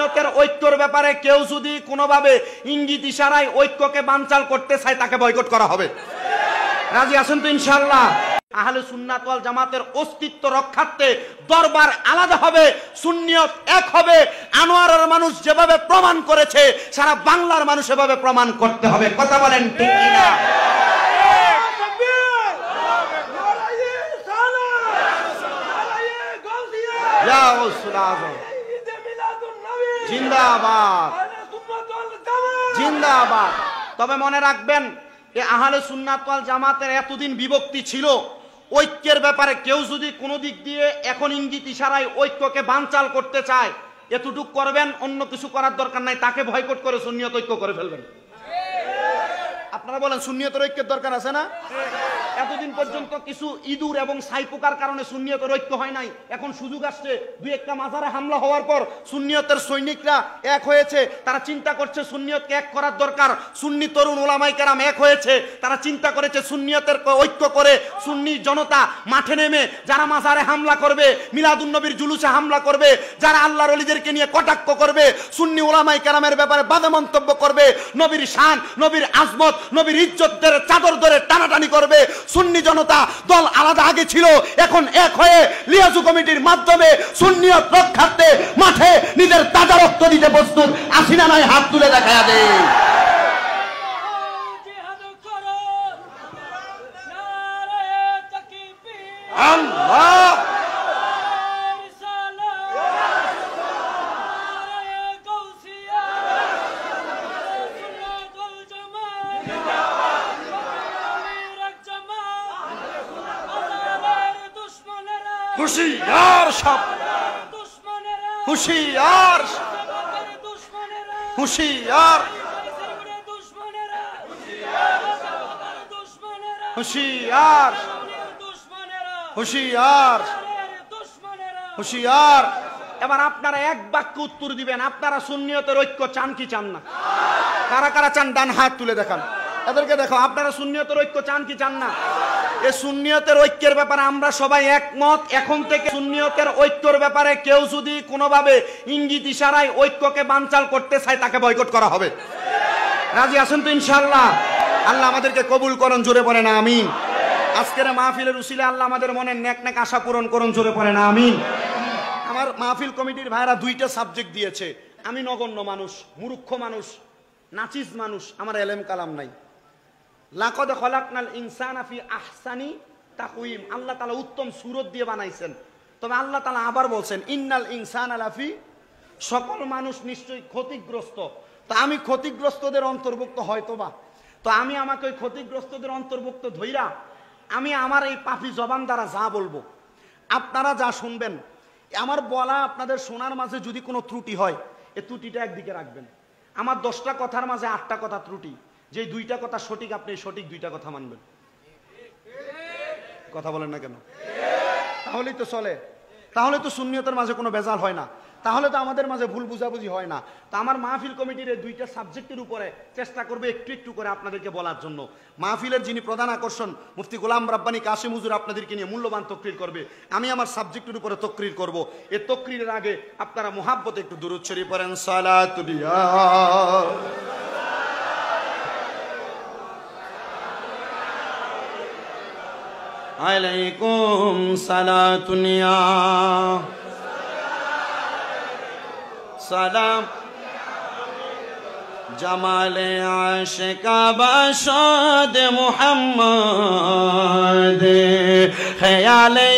সুন্নিয়তের ঐক্যর ব্যাপারে কেউ যদি কোনোভাবে ইঙ্গিত ইশারায় ঐক্যকে বানচাল করতে চায় তাকে বয়কট করা হবে। রাজি আছেন তো ইনশাআল্লাহ? আহলে সুন্নাত ওয়াল জামাতের অস্তিত্ব রক্ষার্থে দরবার আলাদা হবে, সুন্নিয়ত এক হবে। আনোয়ারের মানুষ যেভাবে প্রমাণ করেছে সারা বাংলার মানুষ এভাবে প্রমাণ করতে হবে। কথা বলেন ঠিক কিনা? জিন্দাবাদ জিন্দাবাদ। তবে মনে রাখবেন, এই আহলে সুন্নাত ওয়াল জামাতের এতদিন বিভক্তি ছিল, ঐক্যের ব্যাপারে কেউ যদি কোনো দিক দিয়ে এখন ইঙ্গিত ইশারায় ঐক্যকে বানচাল করতে চায়, এতটুক করবেন, অন্য কিছু করার দরকার নাই। তাকে বয়কট করে সুন্নিয়ত ঐক্য করে ফেলবেন। আপনারা বলেন সুন্নিয়তের ঐক্যের দরকার আছে না? এতদিন পর্যন্ত কিছু ইঁদুর এবং ছাইপোকার কারণে সুন্নিয়তের ঐক্য হয় নাই। এখন সুযোগ আসছে, দুই একটা মাজারে হামলা হওয়ার পর সুন্নিয়তের সৈনিকরা এক হয়েছে, তারা চিন্তা করছে সুন্নিয়তকে এক করার দরকার। সুন্নি তরুণ ওলামায়ে কেরাম এক হয়েছে, তারা চিন্তা করেছে সুন্নিয়তের ঐক্য করে সুন্নি জনতা মাঠে নেমে যারা মাজারে হামলা করবে, মিলাদুন নবীর জুলুসে হামলা করবে, যারা আল্লাহর ওলিদেরকে নিয়ে কটাক্ষ করবে, সুন্নি ওলামায়ে কেরামের ব্যাপারে বাজে মন্তব্য করবে, নবীর শান, নবীর আজমত, নবীর ইজ্জতের চাদর ধরে টানাটানি করবে, সুন্নি জনতা দল আলাদা আগে ছিল, এখন এক হয়ে লিয়াজু কমিটির মাধ্যমে সুন্নিয়ত রক্ষার্থে মাঠে নিজের তাজা রক্ত দিতে প্রস্তুত। আসি না নয়? হাত তুলে দেখা দেয়। আল্লাহ হুশিয়ার সব হুশিয়ার হুশিয়ার হুশিয়ার হুশিয়ার হুশিয়ার। এবার আপনারা এক বাক্য উত্তর দিবেন, আপনারা সুন্নিয়তের ঐক্য চান কি চান না? কারা কারা চান? ডান হাত তুলে দেখান, এদেরকে দেখো। আপনারা সুন্নিয়তের ঐক্য চান কি চান না? এই সুন্নিয়তের ঐক্যের ব্যাপারে আমরা সবাই একমত। এখন থেকে সুন্নিয়তের ঐক্যর ব্যাপারে কেউ যদি কোনোভাবে ইঙ্গিত ইশারায় ঐক্যকে বানচাল করতে চায় তাকে বয়কট করা হবে। রাজি আছেন তো ইনশাআল্লাহ? আল্লাহ আমাদেরকে কবুল করুন, জোরে পড়েন আমিন। আজকের মাহফিলের উসিলে আল্লাহ আমাদের মনের নেক নেক আশা পূরণ করুন, জোরে পড়েন আমিন। আমার মাহফিল কমিটির ভাইরা দুইটা সাবজেক্ট দিয়েছে। আমি নগণ্য মানুষ, মূর্খ মানুষ, নাচিস মানুষ, আমার এলেম কালাম নাই। লাকাদ খলাকনাল ইনসানা ফি আহসানি তাকওয়িম, আল্লাহ তাআলা উত্তম সূরত দিয়ে বানাইছেন। তবে আল্লাহ তাআলা আবার বলছেন ইন্নাল ইনসানা লাফি, সকল মানুষ নিশ্চয়ই ক্ষতিগ্রস্ত। তো আমি ক্ষতিগ্রস্তদের অন্তর্ভুক্ত হয়তোবা, তো আমি আমাকে ওই ক্ষতিগ্রস্তদের অন্তর্ভুক্ত ধইরা আমি আমার এই পাপী জবান দ্বারা যা বলবো, আপনারা যা শুনবেন, আমার বলা আপনাদের শোনার মাঝে যদি কোনো ত্রুটি হয়, এই ত্রুটিটা একদিকে রাখবেন। আমার 10টা কথার মাঝে 8টা কথা ত্রুটি, যে 2টা কথা সঠিক, আপনি সঠিক 2টা কথা মানবেন। কথা বলেন না কেন? তাহলেই তো চলে, তাহলে তো সুন্নিয়তের মাঝে কোনো বেজাল হয় না, তাহলে তো আমাদের মাঝে ভুল বুঝাবুঝি হয় না। তো আমার মাহফিল কমিটির এই 2টা সাবজেক্টের উপরে চেষ্টা করবে একটু একটু করে আপনাদেরকে বলার জন্য। মাহফিলের যিনি প্রধান আকর্ষণ মুফতি গোলাম রাব্বানী কাশিম হুজুর আপনাদেরকে নিয়ে মূল্যবান তকরির করবে, আমি আমার সাবজেক্টের উপরে তকরির করব। এই তকরিরের আগে আপনারা মুহাব্বতে একটু দুরূদ শরীফ পড়েন। সালাতুল্লাহ আলাইকুম সালাতুনিয়া সালাম জামালে আশিকা বাশাদ মুহাম্মদ খেয়ালে